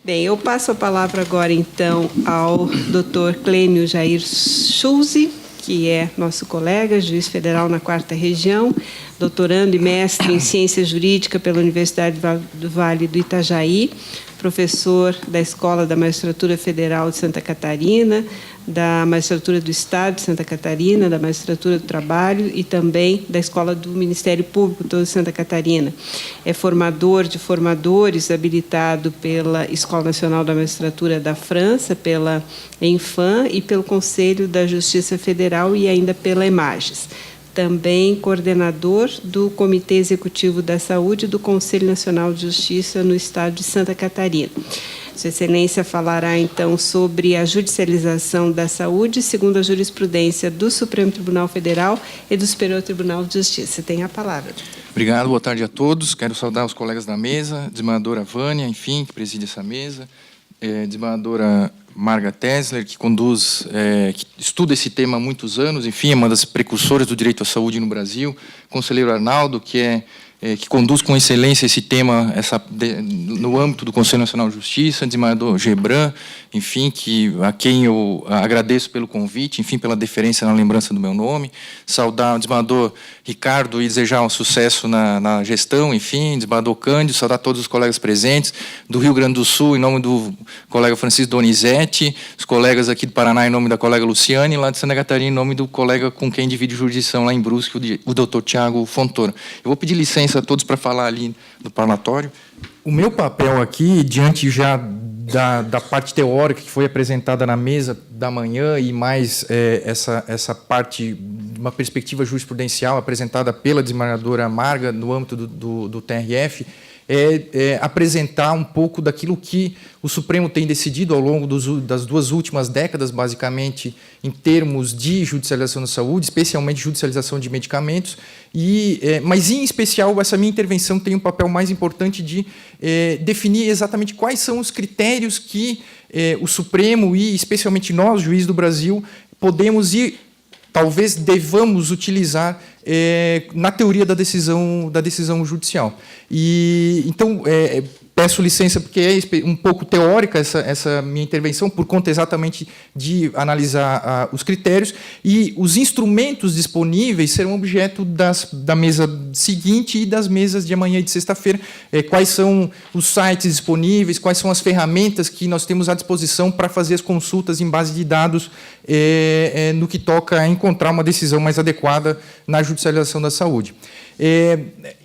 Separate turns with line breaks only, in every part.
Bem, eu passo a palavra agora, então, ao Dr. Clênio Jair Schulze, que é nosso colega, juiz federal na 4ª Região, doutorando e mestre em Ciência Jurídica pela Universidade do Vale do Itajaí, professor da Escola da Magistratura Federal de Santa Catarina, da Magistratura do Estado de Santa Catarina, da Magistratura do Trabalho e também da Escola do Ministério Público de Santa Catarina. É formador de formadores, habilitado pela Escola Nacional da Magistratura da França, pela ENFAM e pelo Conselho da Justiça Federal e ainda pela EMAGES. Também coordenador do Comitê Executivo da Saúde do Conselho Nacional de Justiça no Estado de Santa Catarina. Sua Excelência falará, então, sobre a judicialização da saúde, segundo a jurisprudência do Supremo Tribunal Federal e do Superior Tribunal de Justiça. Tem a palavra.
Obrigado, boa tarde a todos. Quero saudar os colegas da mesa, desembargadora Vânia, enfim, que preside essa mesa, desembargadora Marga Tesler, que conduz, que estuda esse tema há muitos anos, enfim, é uma das precursoras do direito à saúde no Brasil, conselheiro Arnaldo, que conduz com excelência esse tema no âmbito do Conselho Nacional de Justiça, desembargador Gebran, enfim, a quem eu agradeço pelo convite, enfim, pela deferência na lembrança do meu nome, saudar o desembargador Ricardo e desejar um sucesso na gestão, enfim, desembargador Cândido, saudar todos os colegas presentes, do Rio Grande do Sul, em nome do colega Francisco Donizete, os colegas aqui do Paraná, em nome da colega Luciane, e lá de Santa Catarina, em nome do colega com quem divide jurisdição lá em Brusque, o doutor Tiago Fontoura. Eu vou pedir licença a todos para falar ali no parlatório. O meu papel aqui, diante já da parte teórica que foi apresentada na mesa da manhã e mais essa parte, uma perspectiva jurisprudencial apresentada pela desembargadora Marga no âmbito do TRF, apresentar um pouco daquilo que o Supremo tem decidido ao longo das 2 últimas décadas, basicamente, em termos de judicialização da saúde, especialmente judicialização de medicamentos, mas, em especial, essa minha intervenção tem um papel mais importante de definir exatamente quais são os critérios que o Supremo e, especialmente, nós, juízes do Brasil, podemos e talvez devamos utilizar na teoria da decisão judicial. Então, peço licença porque é um pouco teórica essa minha intervenção, por conta exatamente de analisar os critérios, e os instrumentos disponíveis serão objeto da mesa seguinte e das mesas de amanhã e de sexta-feira. Quais são os sites disponíveis, quais são as ferramentas que nós temos à disposição para fazer as consultas em base de dados no que toca a encontrar uma decisão mais adequada na judicialização da saúde.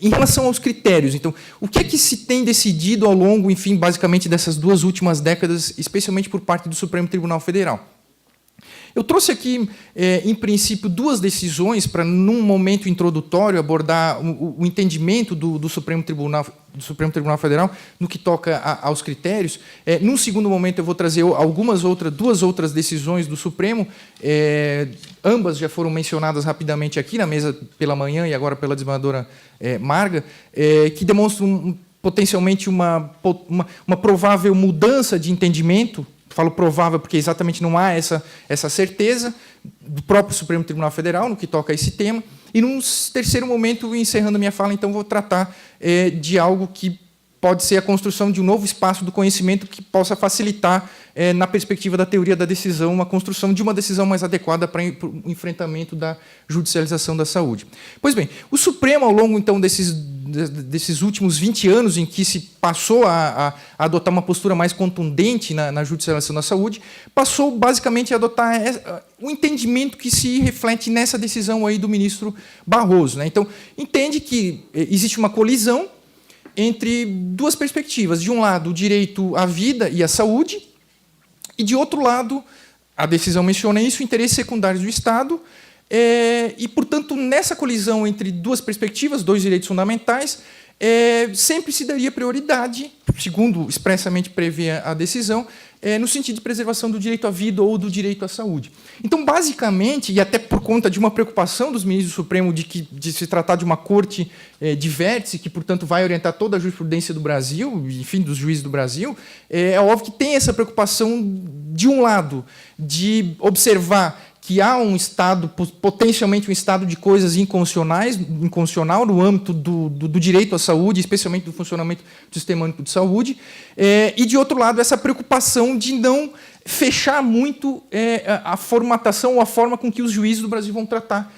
Em relação aos critérios, então, o que é que se tem decidido ao longo, enfim, basicamente dessas 2 últimas décadas, especialmente por parte do Supremo Tribunal Federal? Eu trouxe aqui, em princípio, 2 decisões para, num momento introdutório, abordar o entendimento do Supremo Tribunal Federal no que toca aos critérios. Num segundo momento, eu vou trazer 2 outras decisões do Supremo, ambas já foram mencionadas rapidamente aqui na mesa pela manhã e agora pela desembargadora Marga, que demonstram potencialmente uma provável mudança de entendimento. Falo provável porque exatamente não há essa certeza do próprio Supremo Tribunal Federal no que toca a esse tema. E, num terceiro momento, encerrando a minha fala, então, vou tratar de algo que pode ser a construção de um novo espaço do conhecimento que possa facilitar, na perspectiva da teoria da decisão, a construção de uma decisão mais adequada para o enfrentamento da judicialização da saúde. Pois bem, o Supremo, ao longo, então, desses últimos 20 anos em que se passou a adotar uma postura mais contundente na judicialização da saúde, passou, basicamente, a adotar o entendimento que se reflete nessa decisão aí do ministro Barroso, né? Então, entende que existe uma colisão entre 2 perspectivas. De um lado, o direito à vida e à saúde, e, de outro lado, a decisão menciona isso, interesses secundários do Estado, e, portanto, nessa colisão entre 2 perspectivas, 2 direitos fundamentais, sempre se daria prioridade, segundo expressamente prevê a decisão, no sentido de preservação do direito à vida ou do direito à saúde. Então, basicamente, e até por conta de uma preocupação dos ministros do Supremo de se tratar de uma corte de vértice, que, portanto, vai orientar toda a jurisprudência do Brasil, enfim, dos juízes do Brasil, é óbvio que tem essa preocupação, de um lado, de observar
que há um estado, potencialmente um estado de coisas inconstitucional no âmbito do direito à saúde, especialmente do funcionamento do Sistema Único de Saúde, e, de outro lado, essa preocupação de não fechar muito a formatação ou a forma com que os juízes do Brasil vão tratar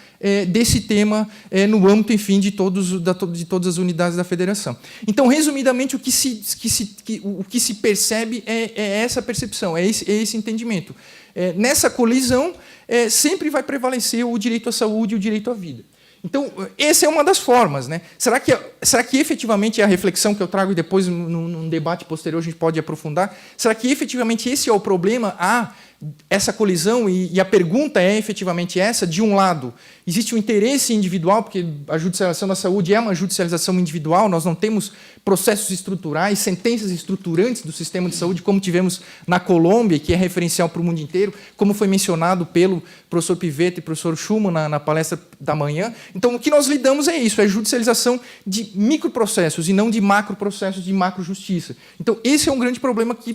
desse tema no âmbito, enfim, de todas as unidades da federação. Então, resumidamente, o que se percebe é essa percepção, é esse entendimento. Nessa colisão, sempre vai prevalecer o direito à saúde e o direito à vida. Então, essa é uma das formas, né? Será que efetivamente é a reflexão que eu trago e depois, num debate posterior, a gente pode aprofundar? Será que efetivamente esse é o problema? Essa colisão, e a pergunta é efetivamente essa: de um lado, existe um interesse individual, porque a judicialização da saúde é uma judicialização individual, nós não temos processos estruturais, sentenças estruturantes do sistema de saúde, como tivemos na Colômbia, que é referencial para o mundo inteiro, como foi mencionado pelo professor Pivetta e professor Schumann na palestra da manhã. Então, o que nós lidamos é isso, é judicialização de microprocessos e não de macroprocessos de macrojustiça. Então, esse é um grande problema que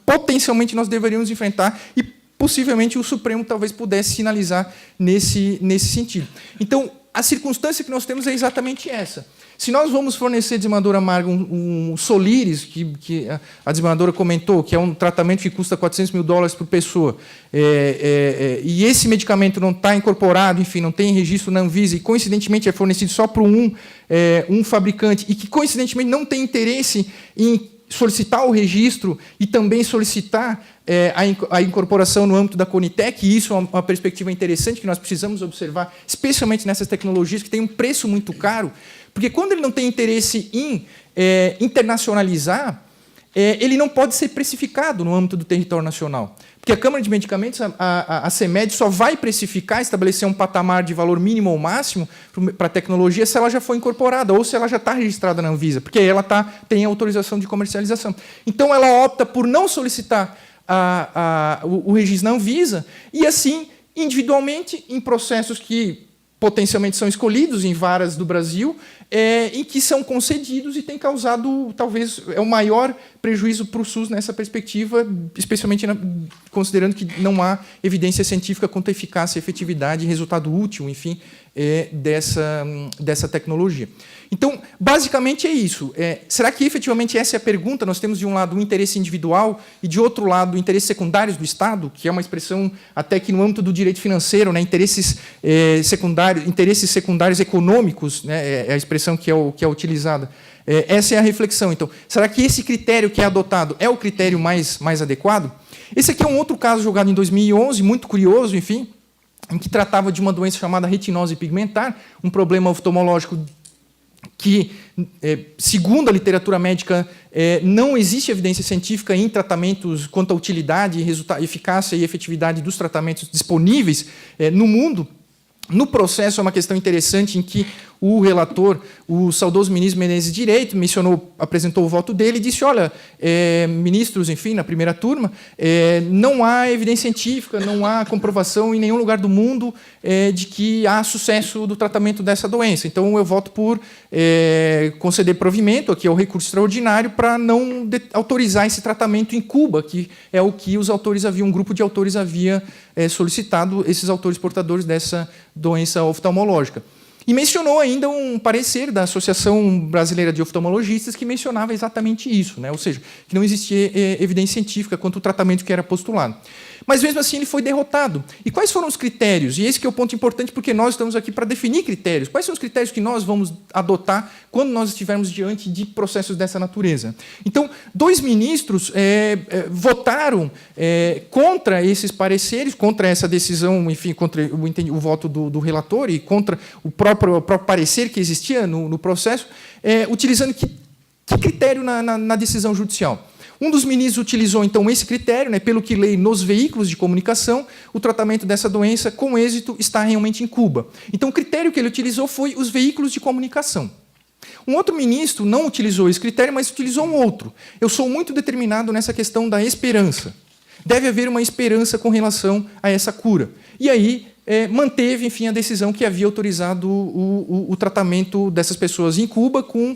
potencialmente nós deveríamos enfrentar e possivelmente o Supremo talvez pudesse sinalizar nesse sentido. Então, a circunstância que nós temos é exatamente essa. Se nós vamos fornecer, desembargadora Marga, um Soliris, que a desembargadora comentou, que é um tratamento que custa $400 mil por pessoa, e esse medicamento não está incorporado, enfim, não tem registro na Anvisa, e coincidentemente é fornecido só para um fabricante, e que coincidentemente não tem interesse em solicitar o registro e também solicitar a incorporação no âmbito da Conitec, e isso é uma perspectiva interessante que nós precisamos observar, especialmente nessas tecnologias que têm um preço muito caro, porque quando ele não tem interesse em internacionalizar, ele não pode ser precificado no âmbito do território nacional. Porque a Câmara de Medicamentos, a CEMED, só vai precificar, estabelecer um patamar de valor mínimo ou máximo para a tecnologia se ela já foi incorporada ou se ela já está registrada na Anvisa, porque aí ela tem autorização de comercialização. Então, ela opta por não solicitar o registro na Anvisa e, assim, individualmente, em processos que potencialmente são escolhidos em varas do Brasil, em que são concedidos e tem causado, talvez, o maior prejuízo para o SUS nessa perspectiva, especialmente considerando que não há evidência científica quanto à eficácia, efetividade e resultado útil, enfim, dessa tecnologia. Então, basicamente é isso. Será que efetivamente essa é a pergunta? Nós temos, de um lado, um interesse individual e, de outro lado, interesses secundários do Estado, que é uma expressão até que no âmbito do direito financeiro, né, interesses secundários econômicos, né, é a expressão que é utilizada. Essa é a reflexão. Então, será que esse critério que é adotado é o critério mais adequado? Esse aqui é um outro caso julgado em 2011, muito curioso, enfim, em que tratava de uma doença chamada retinose pigmentar, um problema oftalmológico que, segundo a literatura médica, não existe evidência científica em tratamentos quanto à utilidade, eficácia e efetividade dos tratamentos disponíveis no mundo. No processo, é uma questão interessante em que o relator, o saudoso ministro Menezes Direito, apresentou o voto dele e disse: olha, ministros, enfim, na primeira turma, não há evidência científica, não há comprovação em nenhum lugar do mundo de que há sucesso do tratamento dessa doença. Então, eu voto por conceder provimento, aqui é o recurso extraordinário, para não autorizar esse tratamento em Cuba, que é o que um grupo de autores havia solicitado, esses autores portadores dessa doença oftalmológica. E mencionou ainda um parecer da Associação Brasileira de Oftalmologistas que mencionava exatamente isso, né? Ou seja, que não existia evidência científica quanto ao tratamento que era postulado. Mas, mesmo assim, ele foi derrotado. E quais foram os critérios? E esse que é o ponto importante, porque nós estamos aqui para definir critérios. Quais são os critérios que nós vamos adotar quando nós estivermos diante de processos dessa natureza? Então, 2 ministros votaram contra esses pareceres, contra essa decisão, enfim, contra o voto do relator e contra o próprio parecer que existia no processo, utilizando que critério na decisão judicial? Um dos ministros utilizou, então, esse critério, né, pelo que lei nos veículos de comunicação, o tratamento dessa doença, com êxito, está realmente em Cuba. Então, o critério que ele utilizou foi os veículos de comunicação. Um outro ministro não utilizou esse critério, mas utilizou um outro. Eu sou muito determinado nessa questão da esperança. Deve haver uma esperança com relação a essa cura. E aí, manteve, enfim, a decisão que havia autorizado o tratamento dessas pessoas em Cuba com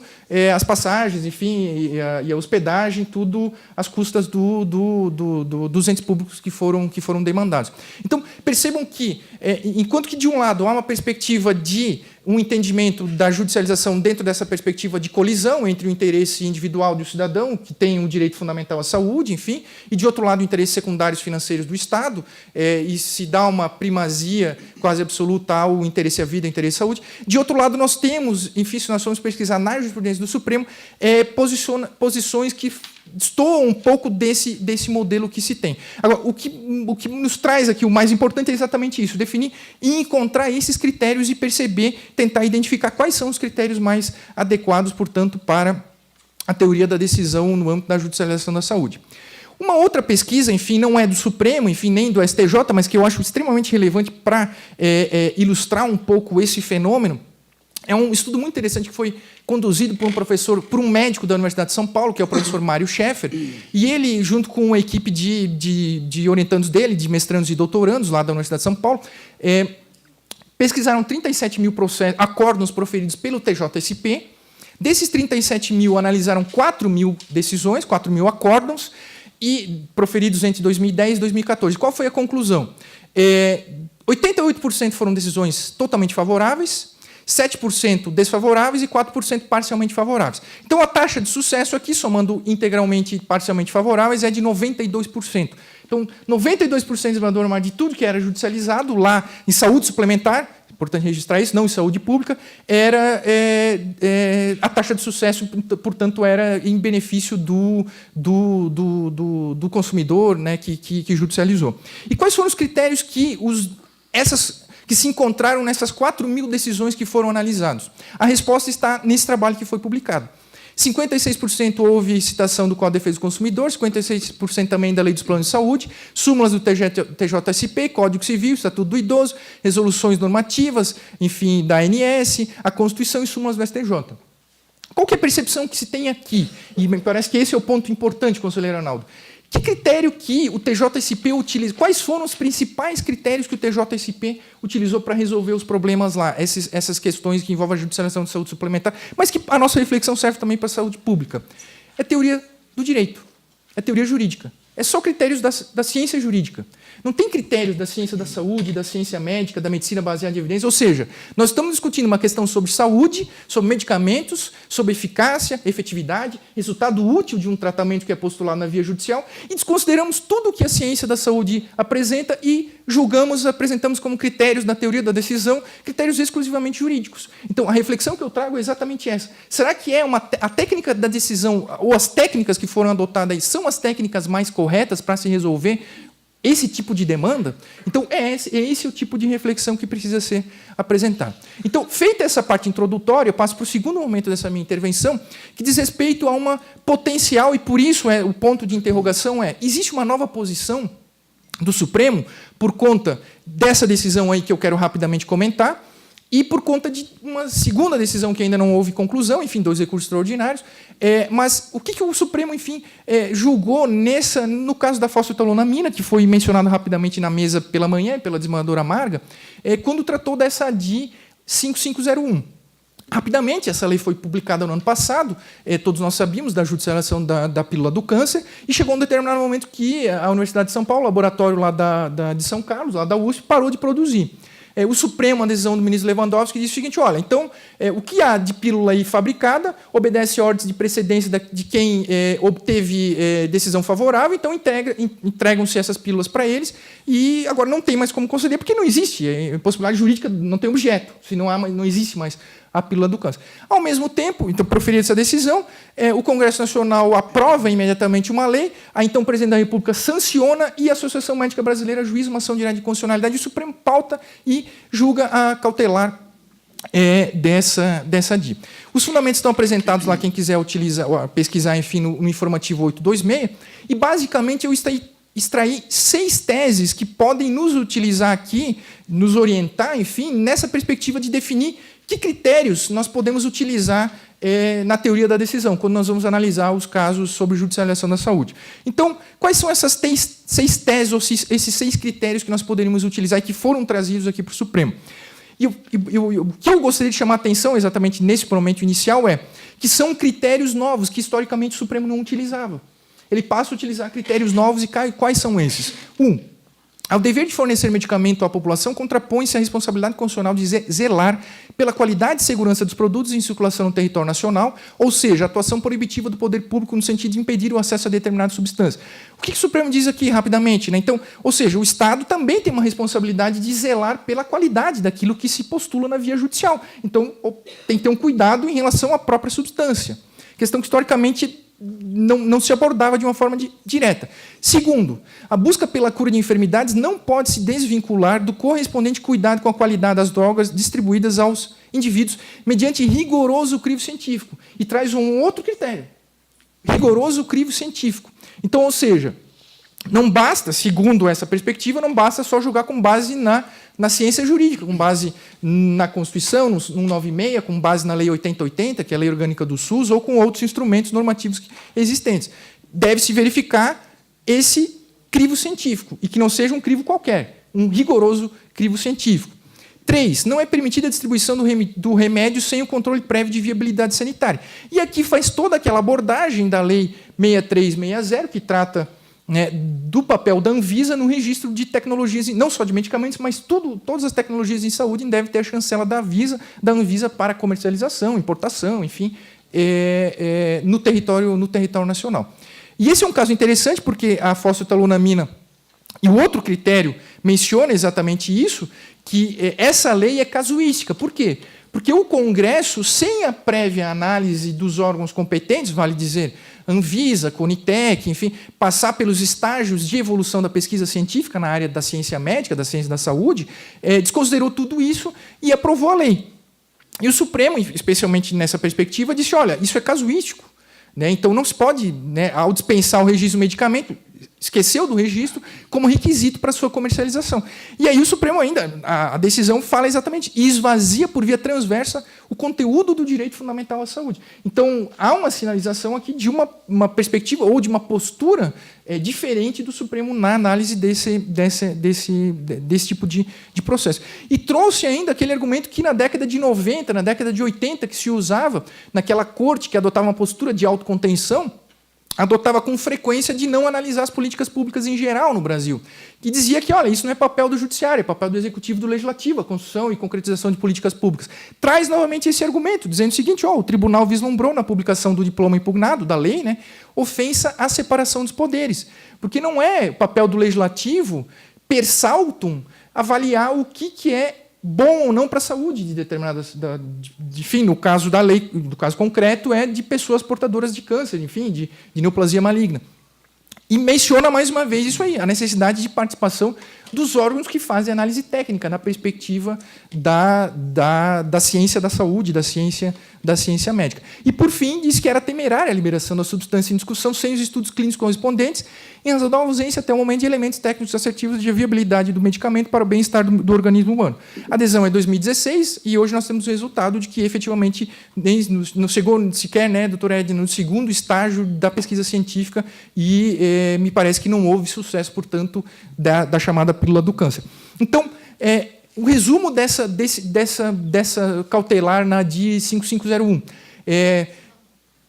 as passagens, enfim, e a hospedagem, tudo às custas dos entes públicos que foram demandados. Então, percebam que, enquanto que, de um lado, há uma perspectiva de um entendimento da judicialização dentro dessa perspectiva de colisão entre o interesse individual do cidadão, que tem um direito fundamental à saúde, enfim, e, de outro lado, interesses secundários financeiros do Estado, e se dá uma primazia quase absoluta ao interesse à vida, ao interesse à saúde. De outro lado, nós temos, enfim, se nós formos pesquisar na jurisprudência do Supremo, posições que destoam um pouco desse modelo que se tem. Agora, o que nos traz aqui, o mais importante é exatamente isso, definir e encontrar esses critérios e perceber, tentar identificar quais são os critérios mais adequados, portanto, para a teoria da decisão no âmbito da judicialização da saúde. Uma outra pesquisa, enfim, não é do Supremo, enfim, nem do STJ, mas que eu acho extremamente relevante para ilustrar um pouco esse fenômeno, é um estudo muito interessante que foi conduzido por um médico da Universidade de São Paulo, que é o professor Mário Schaeffer, e ele, junto com uma equipe de orientandos dele, de mestrandos e doutorandos lá da Universidade de São Paulo, pesquisaram 37 mil acórdãos proferidos pelo TJSP. Desses 37 mil, analisaram 4 mil decisões, 4 mil acórdãos, e proferidos entre 2010 e 2014. Qual foi a conclusão? 88% foram decisões totalmente favoráveis, 7% desfavoráveis e 4% parcialmente favoráveis. Então, a taxa de sucesso aqui, somando integralmente e parcialmente favoráveis, é de 92%. Então, 92% de tudo que era judicializado lá em saúde suplementar, importante registrar isso, não em saúde pública, era a taxa de sucesso, portanto, era em benefício do consumidor, né, que judicializou. E quais foram os critérios que se encontraram nessas 4 mil decisões que foram analisadas? A resposta está nesse trabalho que foi publicado. 56% houve citação do Código de Defesa do Consumidor, 56% também da Lei dos Planos de Saúde, súmulas do TJSP, Código Civil, Estatuto do Idoso, resoluções normativas, enfim, da ANS, a Constituição e súmulas do STJ. Qual que é a percepção que se tem aqui? E me parece que esse é o ponto importante, conselheiro Arnaldo. Que critério que o TJSP utiliza? Quais foram os principais critérios que o TJSP utilizou para resolver os problemas lá? Essas questões que envolvem a judicialização de saúde suplementar, mas que a nossa reflexão serve também para a saúde pública. É teoria do direito, é teoria jurídica. É só critérios da ciência jurídica. Não tem critérios da ciência da saúde, da ciência médica, da medicina baseada em evidência. Ou seja, nós estamos discutindo uma questão sobre saúde, sobre medicamentos, sobre eficácia, efetividade, resultado útil de um tratamento que é postulado na via judicial, e desconsideramos tudo o que a ciência da saúde apresenta e apresentamos como critérios da teoria da decisão, critérios exclusivamente jurídicos. Então, a reflexão que eu trago é exatamente essa. Será que a técnica da decisão, ou as técnicas que foram adotadas aí, são as técnicas mais corretas para se resolver esse tipo de demanda? Então, é esse o tipo de reflexão que precisa ser apresentado. Então, feita essa parte introdutória, eu passo para o segundo momento dessa minha intervenção, que diz respeito a uma potencial, e por isso o ponto de interrogação existe uma nova posição do Supremo por conta dessa decisão aí que eu quero rapidamente comentar, e por conta de uma segunda decisão que ainda não houve conclusão, enfim, 2 recursos extraordinários, mas o que o Supremo, enfim, julgou no caso da fosfetolonamina, que foi mencionado rapidamente na mesa pela manhã, pela desembargadora Marga, quando tratou dessa ADI 5501. Rapidamente, essa lei foi publicada no ano passado, todos nós sabíamos da judicialização da pílula do câncer, e chegou um determinado momento que a Universidade de São Paulo, o laboratório lá de São Carlos, lá da USP, parou de produzir. O Supremo, a decisão do ministro Lewandowski, diz o seguinte: olha, então, o que há de pílula aí fabricada obedece ordens de precedência de quem obteve decisão favorável, então entregam-se essas pílulas para eles, e agora não tem mais como conceder, porque não existe, possibilidade jurídica, não tem objeto, se não existe mais a pílula do câncer. Ao mesmo tempo, então, proferida essa decisão, o Congresso Nacional aprova imediatamente uma lei, a então Presidente da República sanciona e a Associação Médica Brasileira juiza uma ação direta de constitucionalidade, e o Supremo pauta e julga a cautelar dessa ADI. Os fundamentos estão apresentados lá, quem quiser pesquisar, enfim, no informativo 826, e basicamente eu extraí 6 teses que podem nos utilizar aqui, nos orientar, enfim, nessa perspectiva de definir que critérios nós podemos utilizar na teoria da decisão, quando nós vamos analisar os casos sobre judicialização da saúde. Então, quais são essas 6 teses, ou esses 6 critérios que nós poderíamos utilizar e que foram trazidos aqui para o Supremo? E o que eu gostaria de chamar a atenção, exatamente nesse momento inicial, é que são critérios novos que, historicamente, o Supremo não utilizava. Ele passa a utilizar critérios novos e quais são esses? Ao dever de fornecer medicamento à população, contrapõe-se a responsabilidade constitucional de zelar pela qualidade e segurança dos produtos em circulação no território nacional, ou seja, a atuação proibitiva do poder público no sentido de impedir o acesso a determinadas substâncias. O que o Supremo diz aqui, rapidamente? Né? Então, ou seja, o Estado também tem uma responsabilidade de zelar pela qualidade daquilo que se postula na via judicial. Então, tem que ter um cuidado em relação à própria substância. Questão que, historicamente, não se abordava de uma forma direta. Segundo, a busca pela cura de enfermidades não pode se desvincular do correspondente cuidado com a qualidade das drogas distribuídas aos indivíduos mediante rigoroso crivo científico. E traz um outro critério, rigoroso crivo científico. Então, ou seja, não basta, segundo essa perspectiva, não basta só julgar com base na ciência jurídica, com base na Constituição, no 196, com base na Lei 8080, que é a Lei Orgânica do SUS, ou com outros instrumentos normativos existentes. Deve-se verificar esse crivo científico, e que não seja um crivo qualquer, um rigoroso crivo científico. 3. Não é permitida a distribuição do remédio sem o controle prévio de viabilidade sanitária. E aqui faz toda aquela abordagem da Lei 6360, que trata do papel da Anvisa no registro de tecnologias, não só de medicamentos, mas todas as tecnologias em saúde devem ter a chancela da Anvisa para comercialização, importação, enfim, no território nacional. E esse é um caso interessante, porque a fosfetolonamina e o outro critério menciona exatamente isso, que essa lei é casuística. Por quê? Porque o Congresso, sem a prévia análise dos órgãos competentes, vale dizer, Anvisa, Conitec, enfim, passar pelos estágios de evolução da pesquisa científica na área da ciência médica, da ciência da saúde, desconsiderou tudo isso e aprovou a lei. E o Supremo, especialmente nessa perspectiva, disse, olha, isso é casuístico. Então, não se pode, ao dispensar o registro do medicamento, esqueceu do registro como requisito para a sua comercialização. E aí o Supremo ainda, a decisão fala exatamente, e esvazia por via transversa o conteúdo do direito fundamental à saúde. Então, há uma sinalização aqui de uma perspectiva ou de uma postura diferente do Supremo na análise desse tipo de processo. E trouxe ainda aquele argumento que na década de 90, na década de 80, que se usava naquela corte que adotava uma postura de autocontenção, adotava com frequência de não analisar as políticas públicas em geral no Brasil, que dizia que, olha, isso não é papel do judiciário, é papel do executivo e do legislativo, a construção e concretização de políticas públicas. Traz novamente esse argumento, dizendo o seguinte, o tribunal vislumbrou na publicação do diploma impugnado, da lei, ofensa à separação dos poderes, porque não é papel do legislativo, per saltum, avaliar o que é bom ou não para a saúde de determinadas, enfim, no caso da lei, no caso concreto, é de pessoas portadoras de câncer, enfim, de neoplasia maligna. E menciona mais uma vez isso aí, a necessidade de participação dos órgãos que fazem análise técnica na perspectiva da ciência da saúde, da ciência médica. E, por fim, diz que era temerária a liberação da substância em discussão sem os estudos clínicos correspondentes, em razão da ausência, até o momento, de elementos técnicos assertivos de viabilidade do medicamento para o bem-estar do organismo humano. A adesão é 2016 e hoje nós temos o resultado de que, efetivamente, não chegou sequer, doutor Ed, no segundo estágio da pesquisa científica e me parece que não houve sucesso, portanto, da chamada pílula do câncer. Então, o resumo dessa cautelar na DI 5501.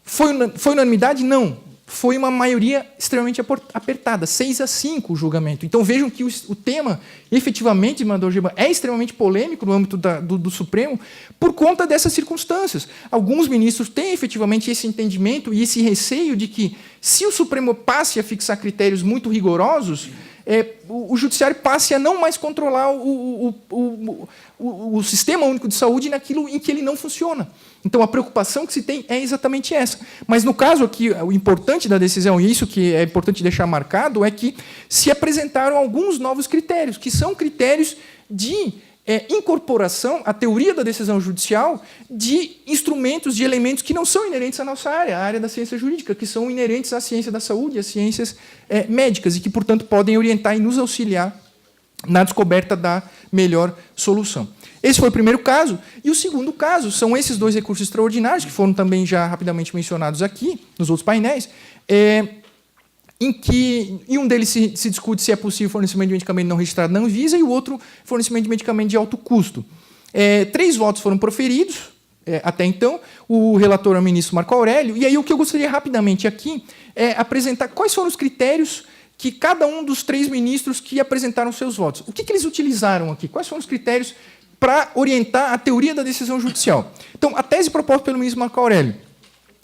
Foi unanimidade? Não. Foi uma maioria extremamente apertada, 6-5 o julgamento. Então, vejam que o tema, efetivamente, Mandor Geba, é extremamente polêmico no âmbito do Supremo por conta dessas circunstâncias. Alguns ministros têm, efetivamente, esse entendimento e esse receio de que, se o Supremo passe a fixar critérios muito rigorosos, o judiciário passe a não mais controlar o sistema único de saúde naquilo em que ele não funciona. Então, a preocupação que se tem é exatamente essa. Mas, no caso aqui, o importante da decisão, e isso que é importante deixar marcado, é que se apresentaram alguns novos critérios, que são critérios de incorporação à teoria da decisão judicial de instrumentos, de elementos que não são inerentes à nossa área, a área da ciência jurídica, que são inerentes à ciência da saúde, às ciências médicas, e que, portanto, podem orientar e nos auxiliar na descoberta da melhor solução. Esse foi o primeiro caso. E o segundo caso são esses 2 recursos extraordinários, que foram também já rapidamente mencionados aqui, nos outros painéis, em um deles se discute se é possível fornecimento de medicamento não registrado na Anvisa e o outro, fornecimento de medicamento de alto custo. 3 votos foram proferidos até então. O relator é o ministro Marco Aurélio. E aí o que eu gostaria rapidamente aqui é apresentar quais foram os critérios que cada um dos 3 ministros que apresentaram seus votos. O que eles utilizaram aqui? Quais foram os critérios para orientar a teoria da decisão judicial? Então, a tese proposta pelo ministro Marco Aurélio.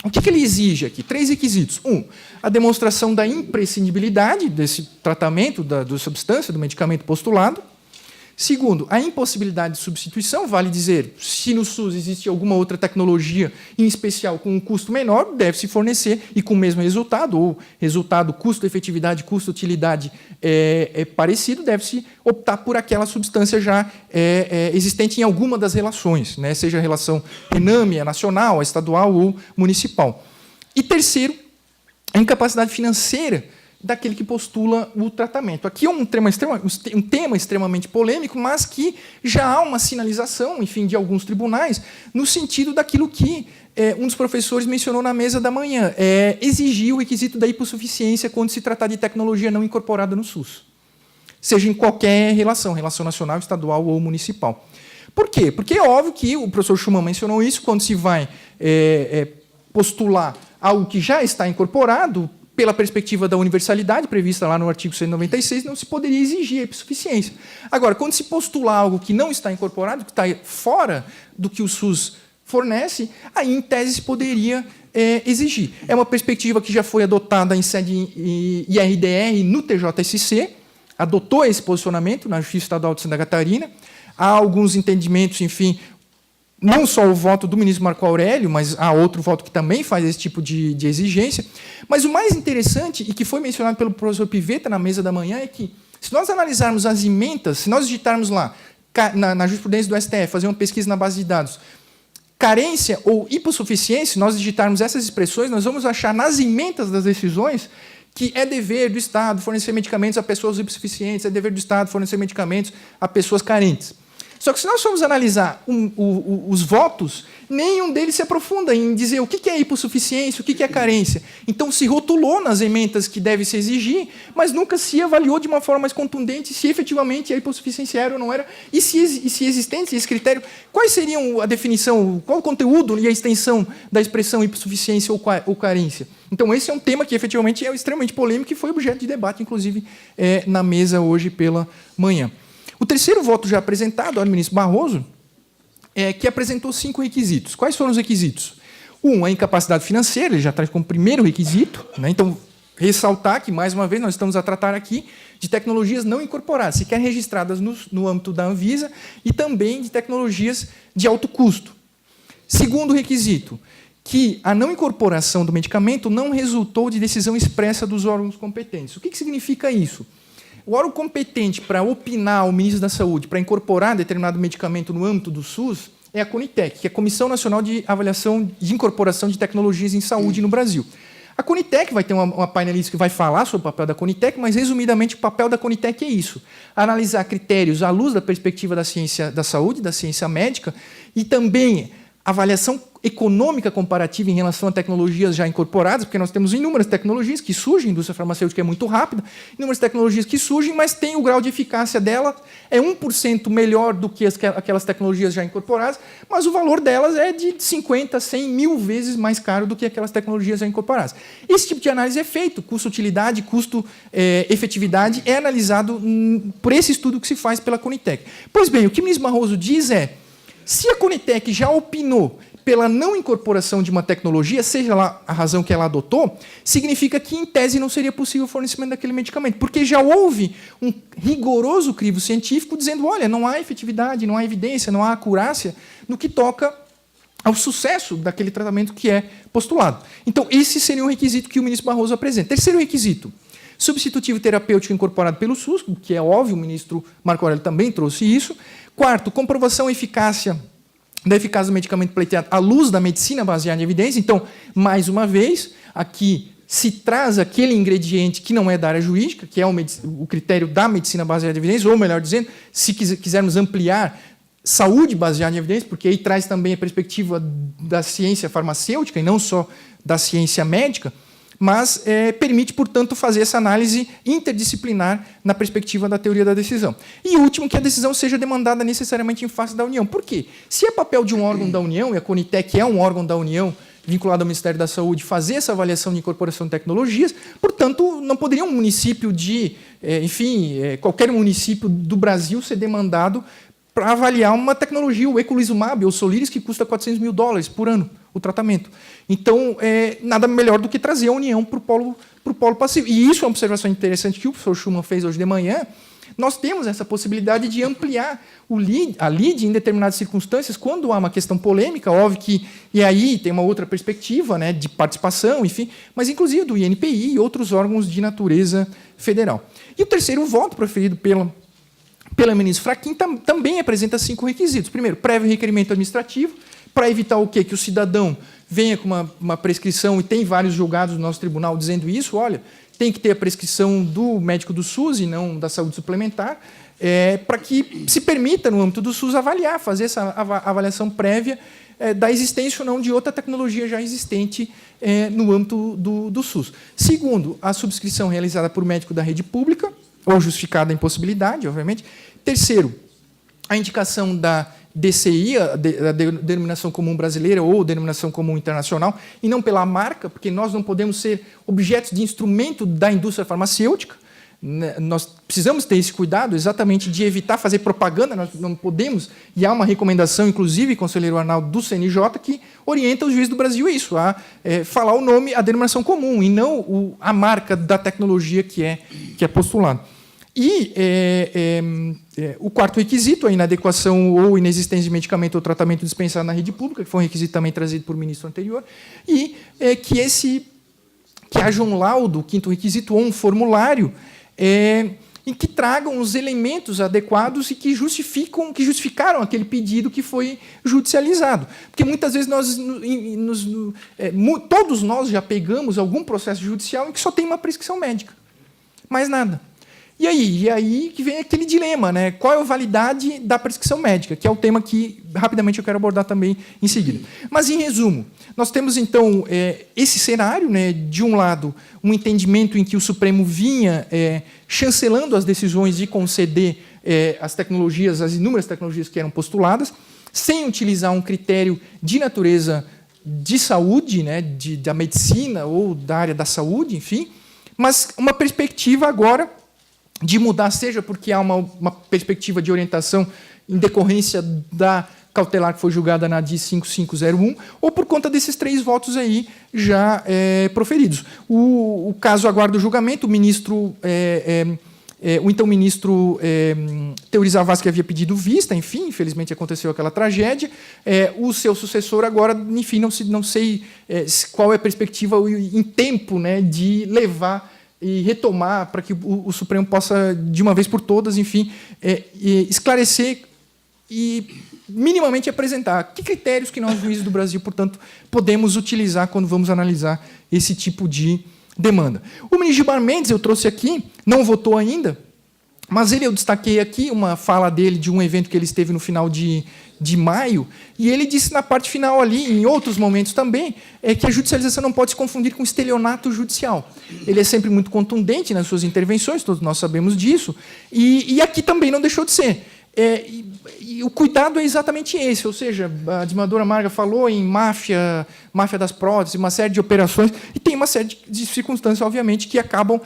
O que ele exige aqui? 3 requisitos. 1, a demonstração da imprescindibilidade desse tratamento, da substância, do medicamento postulado. 2, a impossibilidade de substituição, vale dizer, se no SUS existe alguma outra tecnologia, em especial com um custo menor, deve-se fornecer e com o mesmo resultado, ou resultado custo-efetividade, custo-utilidade parecido, deve-se optar por aquela substância já existente em alguma das relações, né, seja a relação ENAME, a nacional, a estadual ou municipal. E 3, a incapacidade financeira daquele que postula o tratamento. Aqui é um tema extremamente polêmico, mas que já há uma sinalização, enfim, de alguns tribunais, no sentido daquilo que um dos professores mencionou na mesa da manhã, exigir o requisito da hipossuficiência quando se tratar de tecnologia não incorporada no SUS, seja em qualquer relação nacional, estadual ou municipal. Por quê? Porque é óbvio que o professor Schumann mencionou isso, quando se vai postular algo que já está incorporado, pela perspectiva da universalidade, prevista lá no artigo 196, não se poderia exigir a hipossuficiência. Agora, quando se postula algo que não está incorporado, que está fora do que o SUS fornece, aí, em tese, se poderia exigir. É uma perspectiva que já foi adotada em sede IRDR no TJSC, adotou esse posicionamento na Justiça Estadual de Santa Catarina. Há alguns entendimentos, enfim, não só o voto do ministro Marco Aurélio, mas há outro voto que também faz esse tipo de exigência. Mas o mais interessante, e que foi mencionado pelo professor Pivetta na mesa da manhã, é que, se nós analisarmos as ementas, se nós digitarmos lá, na jurisprudência do STF, fazer uma pesquisa na base de dados, carência ou hipossuficiência, se nós digitarmos essas expressões, nós vamos achar nas ementas das decisões que é dever do Estado fornecer medicamentos a pessoas hipossuficientes, é dever do Estado fornecer medicamentos a pessoas carentes. Só que, se nós formos analisar os votos, nenhum deles se aprofunda em dizer o que é hipossuficiência, o que é carência. Então, se rotulou nas ementas que deve se exigir, mas nunca se avaliou de uma forma mais contundente se efetivamente a hipossuficiência era ou não era, e se existente esse critério, quais seriam a definição, qual o conteúdo e a extensão da expressão hipossuficiência ou carência. Então, esse é um tema que efetivamente é extremamente polêmico e foi objeto de debate, inclusive, na mesa hoje pela manhã. O 3º voto já apresentado ao ministro Barroso, que apresentou 5 requisitos. Quais foram os requisitos? 1, a incapacidade financeira, ele já traz como primeiro requisito, né? Então, ressaltar que, mais uma vez, nós estamos a tratar aqui de tecnologias não incorporadas, sequer registradas no âmbito da Anvisa, e também de tecnologias de alto custo. 2º requisito, que a não incorporação do medicamento não resultou de decisão expressa dos órgãos competentes. O que significa isso? O órgão competente para opinar ao ministro da Saúde, para incorporar determinado medicamento no âmbito do SUS, é a CONITEC, que é a Comissão Nacional de Avaliação de Incorporação de Tecnologias em Saúde no Brasil. A CONITEC vai ter uma painelista que vai falar sobre o papel da CONITEC, mas, resumidamente, o papel da CONITEC é isso: analisar critérios à luz da perspectiva da ciência da saúde, da ciência médica, e também avaliação econômica comparativa em relação a tecnologias já incorporadas, porque nós temos inúmeras tecnologias que surgem, a indústria farmacêutica é muito rápida, inúmeras tecnologias que surgem, mas tem o grau de eficácia dela, é 1% melhor do que aquelas tecnologias já incorporadas, mas o valor delas é de 50, 100, 1000 vezes mais caro do que aquelas tecnologias já incorporadas. Esse tipo de análise é feito, custo-utilidade, custo-efetividade, é analisado por esse estudo que se faz pela CONITEC. Pois bem, o que o ministro Barroso diz é, se a CONITEC já opinou pela não incorporação de uma tecnologia, seja lá a razão que ela adotou, significa que, em tese, não seria possível o fornecimento daquele medicamento, porque já houve um rigoroso crivo científico dizendo, olha, não há efetividade, não há evidência, não há acurácia no que toca ao sucesso daquele tratamento que é postulado. Então, esse seria um requisito que o ministro Barroso apresenta. 3º requisito, substitutivo terapêutico incorporado pelo SUS, que é óbvio, o ministro Marco Aurélio também trouxe isso. 4º, comprovação da eficácia do medicamento pleiteado à luz da medicina baseada em evidência. Então, mais uma vez, aqui se traz aquele ingrediente que não é da área jurídica, que é o critério da medicina baseada em evidências, ou melhor dizendo, se quisermos ampliar, saúde baseada em evidências, porque aí traz também a perspectiva da ciência farmacêutica e não só da ciência médica, mas permite, portanto, fazer essa análise interdisciplinar na perspectiva da teoria da decisão. E, último, que a decisão seja demandada necessariamente em face da União. Por quê? Se é papel de um órgão da União, e a Conitec é um órgão da União vinculado ao Ministério da Saúde, fazer essa avaliação de incorporação de tecnologias, portanto, não poderia um município qualquer município do Brasil ser demandado para avaliar uma tecnologia, o eculizumab ou Soliris, que custa $400 mil por ano, o tratamento. Então, nada melhor do que trazer a União para o polo passivo. E isso é uma observação interessante que o professor Schumann fez hoje de manhã. Nós temos essa possibilidade de ampliar a LID em determinadas circunstâncias, quando há uma questão polêmica, óbvio que, e aí tem uma outra perspectiva, né, de participação, enfim, mas inclusive do INPI e outros órgãos de natureza federal. E o terceiro voto proferido pela ministra Fachin também apresenta 5 requisitos. Primeiro, prévio requerimento administrativo, para evitar o quê? Que o cidadão venha com uma prescrição, e tem vários julgados no nosso tribunal dizendo isso, olha, tem que ter a prescrição do médico do SUS e não da saúde suplementar, para que se permita, no âmbito do SUS, fazer essa avaliação prévia da existência ou não de outra tecnologia já existente no âmbito do SUS. Segundo, a subscrição realizada por médico da rede pública, ou justificada a impossibilidade, obviamente. Terceiro, a indicação da DCI, a Denominação Comum Brasileira ou Denominação Comum Internacional, e não pela marca, porque nós não podemos ser objetos de instrumento da indústria farmacêutica. Nós precisamos ter esse cuidado exatamente de evitar fazer propaganda, nós não podemos, e há uma recomendação, inclusive, conselheiro Arnaldo, do CNJ, que orienta os juízes do Brasil isso, a falar o nome, a denominação comum, e não a marca da tecnologia que é postulado. E o quarto requisito, a inadequação ou inexistência de medicamento ou tratamento dispensado na rede pública, que foi um requisito também trazido por ministro anterior, e que haja um laudo, o quinto requisito, ou um formulário, em que tragam os elementos adequados e que justificaram aquele pedido que foi judicializado. Porque muitas vezes todos nós já pegamos algum processo judicial em que só tem uma prescrição médica, mais nada. E aí que vem aquele dilema, né? Qual é a validade da prescrição médica, que é o tema que, rapidamente, eu quero abordar também em seguida. Mas, em resumo, nós temos, então, esse cenário, né, de um lado, um entendimento em que o Supremo vinha chancelando as decisões de conceder as tecnologias, as inúmeras tecnologias que eram postuladas, sem utilizar um critério de natureza de saúde, né, da medicina ou da área da saúde, enfim, mas uma perspectiva agora de mudar, seja porque há uma perspectiva de orientação em decorrência da cautelar que foi julgada na DI 5501, ou por conta desses 3 votos aí já proferidos. O caso aguarda o julgamento, o então ministro Teori Zavascki havia pedido vista, enfim, infelizmente aconteceu aquela tragédia. O seu sucessor agora, enfim, não sei qual é a perspectiva em tempo, né, de levar e retomar para que o Supremo possa, de uma vez por todas, enfim, esclarecer e minimamente apresentar que critérios que nós, juízes do Brasil, portanto, podemos utilizar quando vamos analisar esse tipo de demanda. O ministro Gilmar Mendes, eu trouxe aqui, não votou ainda, mas eu destaquei aqui uma fala dele de um evento que ele esteve no final de maio, e ele disse na parte final ali, em outros momentos também, que a judicialização não pode se confundir com estelionato judicial. Ele é sempre muito contundente nas suas intervenções, todos nós sabemos disso, e aqui também não deixou de ser. E o cuidado é exatamente esse, ou seja, a desembargadora Marga falou em máfia das próteses, uma série de operações, e tem uma série de circunstâncias, obviamente, que acabam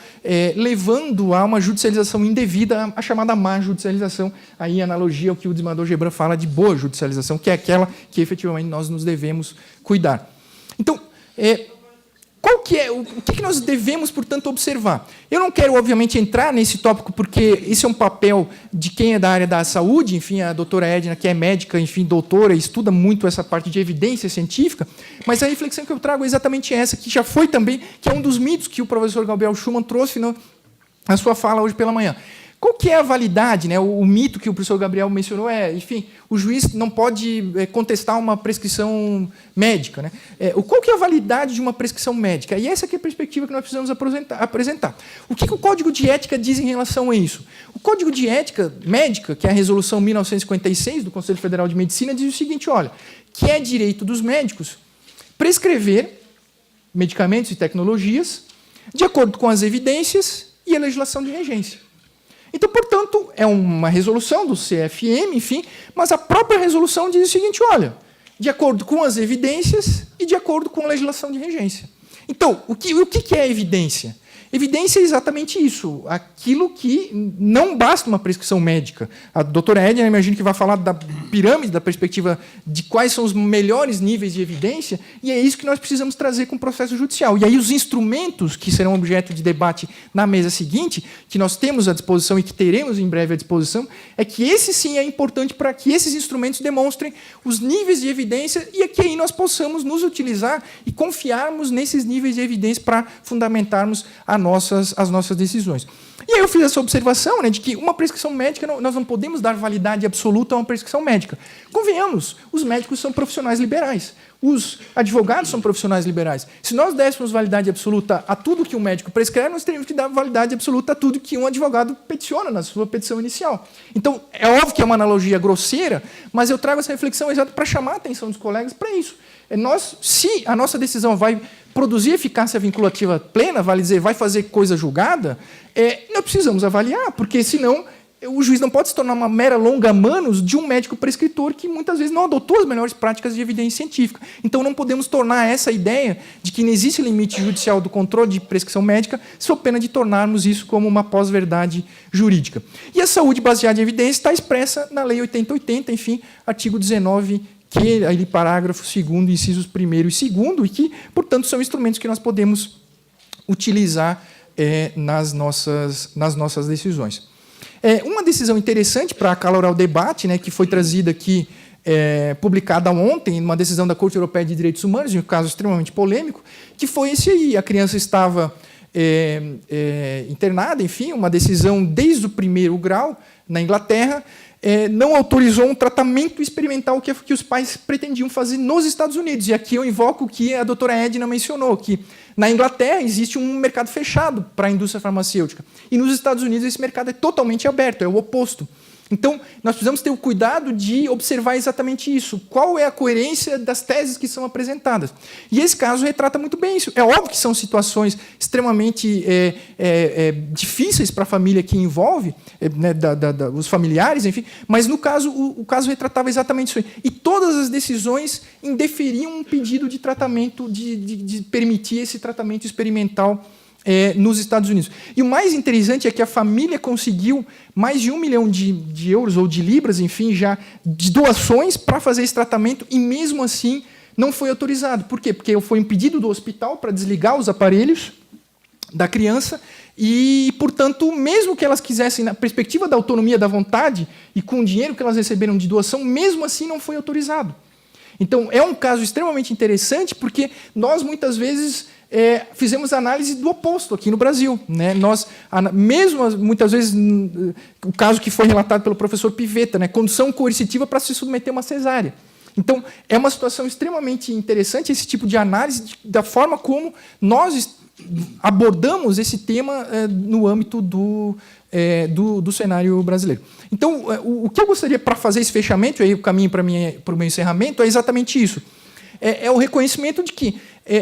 levando a uma judicialização indevida, a chamada má judicialização, aí em analogia ao que o desembargador Gebran fala de boa judicialização, que é aquela que efetivamente nós nos devemos cuidar. Então, o que nós devemos, portanto, observar? Eu não quero, obviamente, entrar nesse tópico, porque esse é um papel de quem é da área da saúde, enfim, a doutora Edna, que é médica, enfim, doutora, estuda muito essa parte de evidência científica, mas a reflexão que eu trago é exatamente essa, que já foi também, que é um dos mitos que o professor Gabriel Schumann trouxe na sua fala hoje pela manhã. Qual que é a validade, né? O mito que o professor Gabriel mencionou enfim, o juiz não pode contestar uma prescrição médica, né? Qual que é a validade de uma prescrição médica? E essa que é a perspectiva que nós precisamos apresentar. O que o Código de Ética diz em relação a isso? O Código de Ética Médica, que é a Resolução 1956 do Conselho Federal de Medicina, diz o seguinte, olha, que é direito dos médicos prescrever medicamentos e tecnologias de acordo com as evidências e a legislação de regência. Então, portanto, é uma resolução do CFM, enfim, mas a própria resolução diz o seguinte, olha, de acordo com as evidências e de acordo com a legislação de regência. Então, o que é evidência? Evidência é exatamente isso, aquilo que não basta uma prescrição médica. A doutora Edna, imagino que vai falar da pirâmide, da perspectiva de quais são os melhores níveis de evidência, e é isso que nós precisamos trazer com o processo judicial. E aí os instrumentos que serão objeto de debate na mesa seguinte, que nós temos à disposição e que teremos em breve à disposição, é que esse sim é importante para que esses instrumentos demonstrem os níveis de evidência e que aí nós possamos nos utilizar e confiarmos nesses níveis de evidência para fundamentarmos as nossas decisões. E aí eu fiz essa observação, né, de que uma prescrição médica, nós não podemos dar validade absoluta a uma prescrição médica. Convenhamos, os médicos são profissionais liberais, os advogados são profissionais liberais. Se nós dessemos validade absoluta a tudo que um médico prescreve, nós teríamos que dar validade absoluta a tudo que um advogado peticiona na sua petição inicial. Então, é óbvio que é uma analogia grosseira, mas eu trago essa reflexão exata para chamar a atenção dos colegas para isso. Se a nossa decisão vai produzir eficácia vinculativa plena, vale dizer, vai fazer coisa julgada, nós precisamos avaliar, porque senão o juiz não pode se tornar uma mera longa-manos de um médico prescritor que muitas vezes não adotou as melhores práticas de evidência científica. Então não podemos tornar essa ideia de que não existe limite judicial do controle de prescrição médica sob pena de tornarmos isso como uma pós-verdade jurídica. E a saúde baseada em evidência está expressa na Lei 8080, enfim, artigo 19, que ali parágrafo 2º, incisos 1º e 2º, e que, portanto, são instrumentos que nós podemos utilizar nas nossas decisões. Uma decisão interessante para acalorar o debate, né, que foi trazida aqui, publicada ontem, uma decisão da Corte Europeia de Direitos Humanos, em um caso extremamente polêmico, que foi esse aí. A criança estava internada, enfim, uma decisão desde o 1º grau, na Inglaterra, não autorizou um tratamento experimental que os pais pretendiam fazer nos Estados Unidos. E aqui eu invoco o que a doutora Edna mencionou, que na Inglaterra existe um mercado fechado para a indústria farmacêutica. E nos Estados Unidos esse mercado é totalmente aberto, é o oposto. Então, nós precisamos ter o cuidado de observar exatamente isso. Qual é a coerência das teses que são apresentadas? E esse caso retrata muito bem isso. É óbvio que são situações extremamente difíceis para a família que envolve, né, os familiares, enfim, mas, no caso, o caso retratava exatamente isso. E todas as decisões indeferiam um pedido de tratamento, de permitir esse tratamento experimental nos Estados Unidos. E o mais interessante é que a família conseguiu mais de 1 milhão de euros ou de libras, enfim, já de doações para fazer esse tratamento e, mesmo assim, não foi autorizado. Por quê? Porque foi um pedido do hospital para desligar os aparelhos da criança e, portanto, mesmo que elas quisessem, na perspectiva da autonomia da vontade e com o dinheiro que elas receberam de doação, mesmo assim não foi autorizado. Então, é um caso extremamente interessante porque nós, muitas vezes, fizemos análise do oposto aqui no Brasil, né? Nós, mesmo muitas vezes, o caso que foi relatado pelo professor Pivetta, né? Condição coercitiva para se submeter a uma cesárea. Então, é uma situação extremamente interessante esse tipo de análise da forma como nós abordamos esse tema no âmbito do cenário brasileiro. Então, o que eu gostaria para fazer esse fechamento, aí o caminho para o meu encerramento, é exatamente isso. É o reconhecimento de que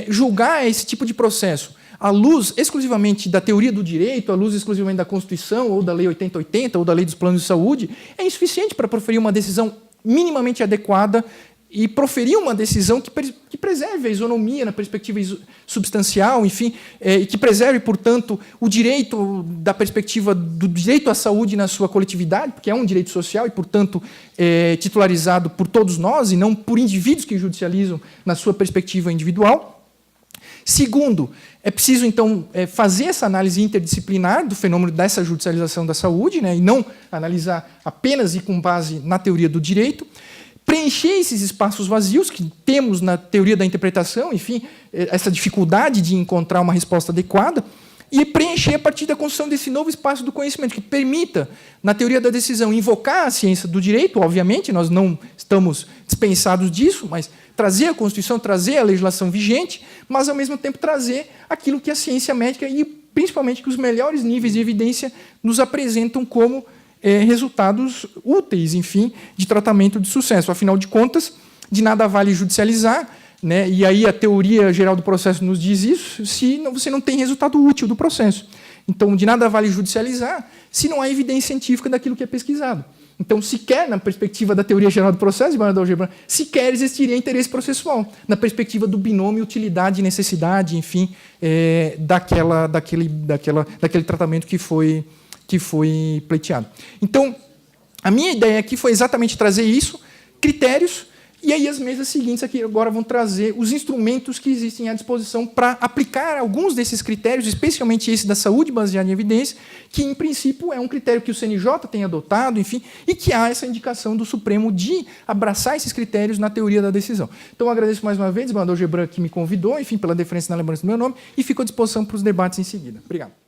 julgar esse tipo de processo à luz exclusivamente da teoria do direito, à luz exclusivamente da Constituição, ou da Lei 8080, ou da Lei dos Planos de Saúde, é insuficiente para proferir uma decisão minimamente adequada e proferir uma decisão que preserve a isonomia na perspectiva substancial, enfim, e que preserve, portanto, o direito da perspectiva do direito à saúde na sua coletividade, porque é um direito social e, portanto, titularizado por todos nós e não por indivíduos que judicializam na sua perspectiva individual. Segundo, é preciso, então, fazer essa análise interdisciplinar do fenômeno dessa judicialização da saúde, né, e não analisar apenas e com base na teoria do direito. Preencher esses espaços vazios que temos na teoria da interpretação, enfim, essa dificuldade de encontrar uma resposta adequada. e preencher a partir da construção desse novo espaço do conhecimento, que permita, na teoria da decisão, invocar a ciência do direito, obviamente, nós não estamos dispensados disso, mas trazer a Constituição, trazer a legislação vigente, mas, ao mesmo tempo, trazer aquilo que a ciência médica e, principalmente, que os melhores níveis de evidência nos apresentam como resultados úteis, enfim, de tratamento de sucesso. Afinal de contas, de nada vale judicializar, né? E aí a teoria geral do processo nos diz isso, se você não tem resultado útil do processo. Então, de nada vale judicializar se não há evidência científica daquilo que é pesquisado. Então, sequer, na perspectiva da teoria geral do processo, de Manuel Algebra, sequer existiria interesse processual, na perspectiva do binômio utilidade e necessidade, enfim, daquele tratamento que foi pleiteado. Então, a minha ideia aqui foi exatamente trazer isso, critérios, e aí as mesas seguintes aqui agora vão trazer os instrumentos que existem à disposição para aplicar alguns desses critérios, especialmente esse da saúde baseada em evidência, que, em princípio, é um critério que o CNJ tem adotado, enfim, e que há essa indicação do Supremo de abraçar esses critérios na teoria da decisão. Então, eu agradeço mais uma vez, o desembargador Gebran, que me convidou, enfim, pela deferência na lembrança do meu nome, e fico à disposição para os debates em seguida. Obrigado.